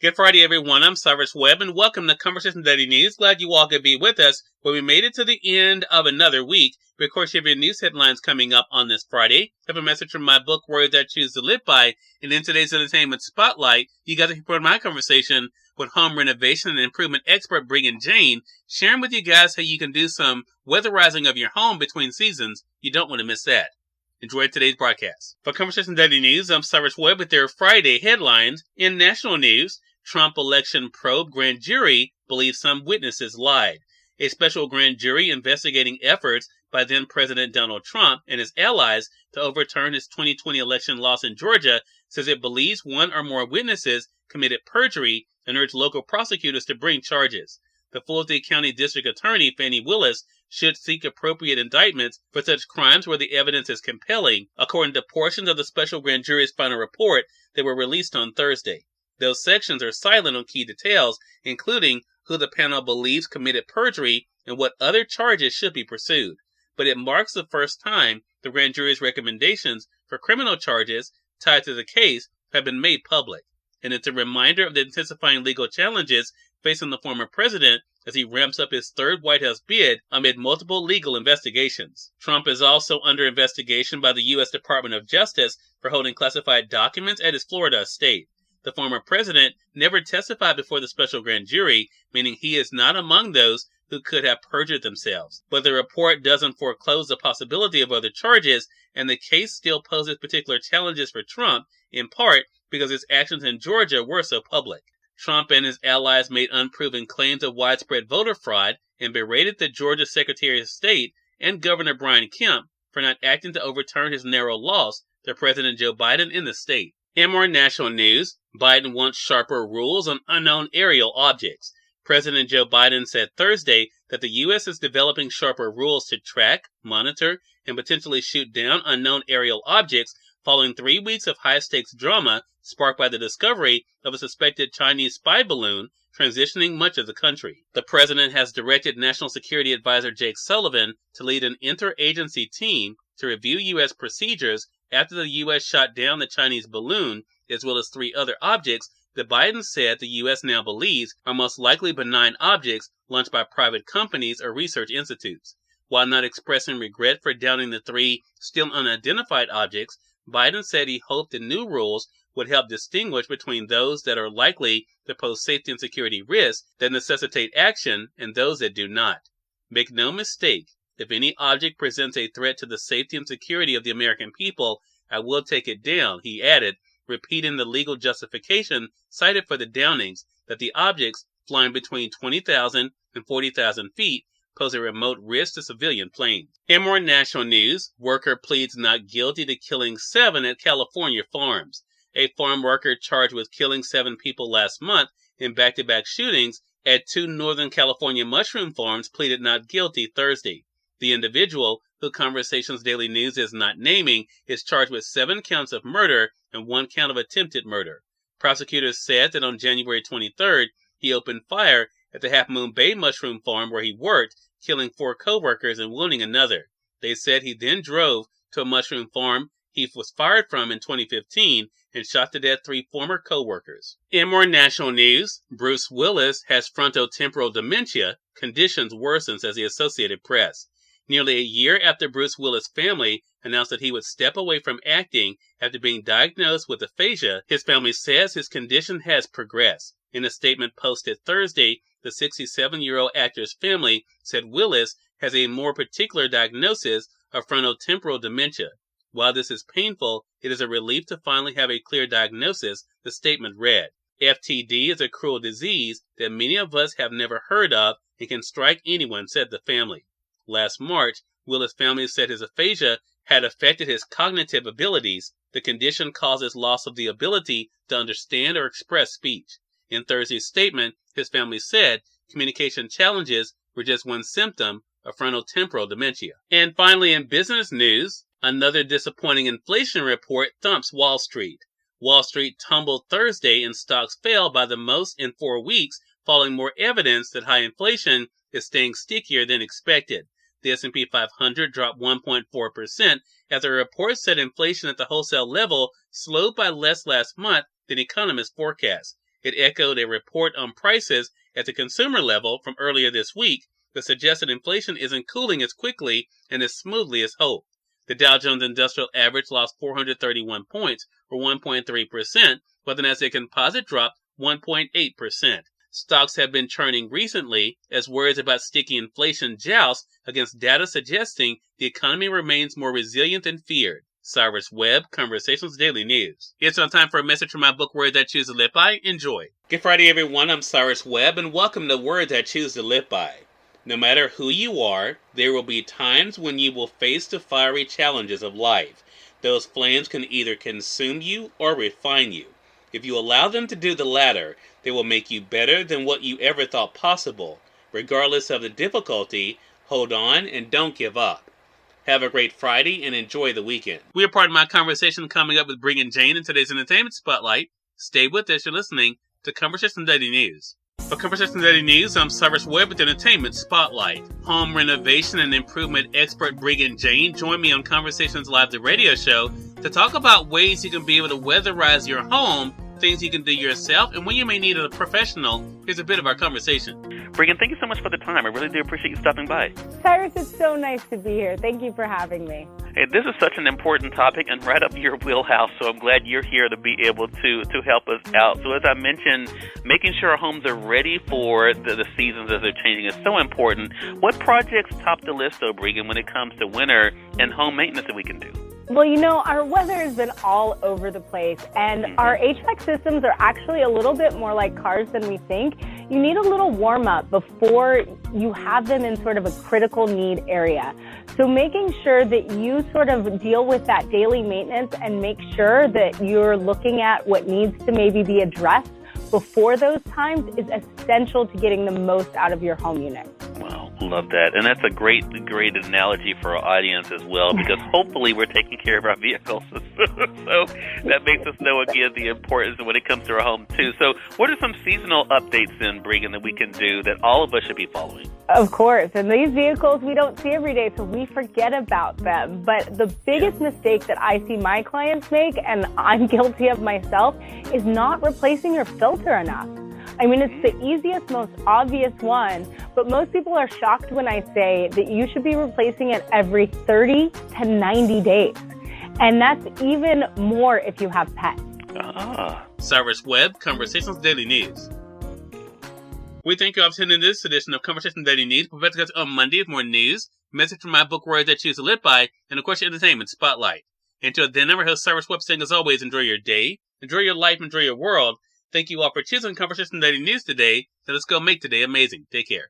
Good Friday, everyone. I'm Cyrus Webb, and welcome to Conversation Daily News. Glad you all could be with us when we made it to the end of another week. We, of course, have your news headlines coming up on this Friday. I have a message from my book, Words I Choose to Live By. And in today's Entertainment Spotlight, you got to hear part of my conversation with home renovation and improvement expert Breegan, sharing with you guys how you can do some weatherizing of your home between seasons. You don't want to miss that. Enjoy today's broadcast. For Conversation Daily News, I'm Cyrus Webb with their Friday headlines. In national news, Trump election probe grand jury believes some witnesses lied. A special grand jury investigating efforts by then-President Donald Trump and his allies to overturn his 2020 election loss in Georgia says it believes one or more witnesses committed perjury and urged local prosecutors to bring charges. The Fulton County District Attorney, Fani Willis, should seek appropriate indictments for such crimes where the evidence is compelling, according to portions of the special grand jury's final report that were released on Thursday. Those sections are silent on key details, including who the panel believes committed perjury and what other charges should be pursued. But it marks the first time the grand jury's recommendations for criminal charges tied to the case have been made public. And it's a reminder of the intensifying legal challenges facing the former president as he ramps up his third White House bid amid multiple legal investigations. Trump is also under investigation by the U.S. Department of Justice for holding classified documents at his Florida estate. The former president never testified before the special grand jury, meaning he is not among those who could have perjured themselves. But the report doesn't foreclose the possibility of other charges, and the case still poses particular challenges for Trump, in part because his actions in Georgia were so public. Trump and his allies made unproven claims of widespread voter fraud and berated the Georgia Secretary of State and Governor Brian Kemp for not acting to overturn his narrow loss to President Joe Biden in the state. In more national news, Biden wants sharper rules on unknown aerial objects. President Joe Biden said Thursday that the U.S. is developing sharper rules to track, monitor, and potentially shoot down unknown aerial objects following 3 weeks of high-stakes drama sparked by the discovery of a suspected Chinese spy balloon transitioning much of the country. The president has directed National Security Advisor Jake Sullivan to lead an interagency team to review U.S. procedures after the U.S. shot down the Chinese balloon, as well as 3 other objects that Biden said the U.S. now believes are most likely benign objects launched by private companies or research institutes. While not expressing regret for downing the 3 still unidentified objects, Biden said he hoped the new rules would help distinguish between those that are likely to pose safety and security risks that necessitate action and those that do not. Make no mistake, if any object presents a threat to the safety and security of the American people, I will take it down, he added, repeating the legal justification cited for the downings, that the objects flying between 20,000 and 40,000 feet pose a remote risk to civilian planes. In more national news, worker pleads not guilty to killing 7 at California farms. A farm worker charged with killing 7 people last month in back-to-back shootings at 2 Northern California mushroom farms pleaded not guilty Thursday. The individual, who Conversations Daily News is not naming, is charged with 7 counts of murder and 1 count of attempted murder. Prosecutors said that on January 23rd, he opened fire at the Half Moon Bay mushroom farm where he worked, killing 4 co-workers and wounding another. They said he then drove to a mushroom farm he was fired from in 2015 and shot to death 3 former co-workers. In more national news, Bruce Willis has frontotemporal dementia. Conditions worsen, says the Associated Press. Nearly a year after Bruce Willis' family announced that he would step away from acting after being diagnosed with aphasia, his family says his condition has progressed. In a statement posted Thursday, the 67-year-old actor's family said Willis has a more particular diagnosis of frontotemporal dementia. While this is painful, it is a relief to finally have a clear diagnosis, the statement read. FTD is a cruel disease that many of us have never heard of and can strike anyone, said the family. Last March, Willis' family said his aphasia had affected his cognitive abilities. The condition causes loss of the ability to understand or express speech. In Thursday's statement, his family said communication challenges were just one symptom of frontotemporal dementia. And finally, in business news, another disappointing inflation report thumps Wall Street. Wall Street tumbled Thursday and stocks fell by the most in 4 weeks, following more evidence that high inflation is staying stickier than expected. The S&P 500 dropped 1.4% as a report said inflation at the wholesale level slowed by less last month than economists forecast. It echoed a report on prices at the consumer level from earlier this week that suggested inflation isn't cooling as quickly and as smoothly as hoped. The Dow Jones Industrial Average lost 431 points, or 1.3%, while the Nasdaq Composite dropped 1.8%. Stocks have been churning recently as worries about sticky inflation joust against data suggesting the economy remains more resilient than feared. Cyrus Webb, Conversations Daily News. It's on time for a message from my book, Words I Choose to Live By. Enjoy. Good Friday, everyone. I'm Cyrus Webb, and welcome to Words I Choose to Live By. No matter who you are, there will be times when you will face the fiery challenges of life. Those flames can either consume you or refine you. If you allow them to do the latter, they will make you better than what you ever thought possible. Regardless of the difficulty, hold on and don't give up. Have a great Friday and enjoy the weekend. We are part of my conversation coming up with Breegan Jane in today's Entertainment Spotlight. Stay with us. You're listening to Conversation Daily News. For Conversation Daily News, I'm Cyrus Webb with Entertainment Spotlight. Home renovation and improvement expert Breegan Jane joined me on Conversations Live, the radio show, to talk about ways you can be able to weatherize your home, things you can do yourself, and when you may need a professional. Here's a bit of our conversation. Breegan, thank you so much for the time. I really do appreciate you stopping by. Cyrus, it's so nice to be here. Thank you for having me. Hey, this is such an important topic and right up your wheelhouse, so I'm glad you're here to be able to help us out. So as I mentioned, making sure our homes are ready for the seasons as they're changing is so important. What projects top the list, though, Breegan, when it comes to winter and home maintenance that we can do? Well, you know, our weather has been all over the place, and our HVAC systems are actually a little bit more like cars than we think. You need a little warm-up before you have them in sort of a critical need area. So making sure that you sort of deal with that daily maintenance and make sure that you're looking at what needs to maybe be addressed before those times is essential to getting the most out of your home unit. Wow, love that. And that's a great analogy for our audience as well, because hopefully we're taking care of our vehicles. So that makes us know, again, the importance when it comes to our home, too. So what are some seasonal updates then, Breegan, that we can do that all of us should be following? Of course. And these vehicles we don't see every day, so we forget about them. But the biggest mistake that I see my clients make, and I'm guilty of myself, is not replacing your filter enough. I mean, it's the easiest, most obvious one, but most people are shocked when I say that you should be replacing it every 30 to 90 days. And that's even more if you have pets. Cyrus Webb, Conversations Daily News. We thank you all for tuning in to this edition of Conversations Daily News. We'll be back on Monday with more news, message from my book, Words I Choose to Live By, and of course, your Entertainment Spotlight. Until then, I'm your host, Cyrus Webb, saying as always, enjoy your day, enjoy your life, enjoy your world. Thank you all for choosing Conversation Daily News today. So let's go make today amazing. Take care.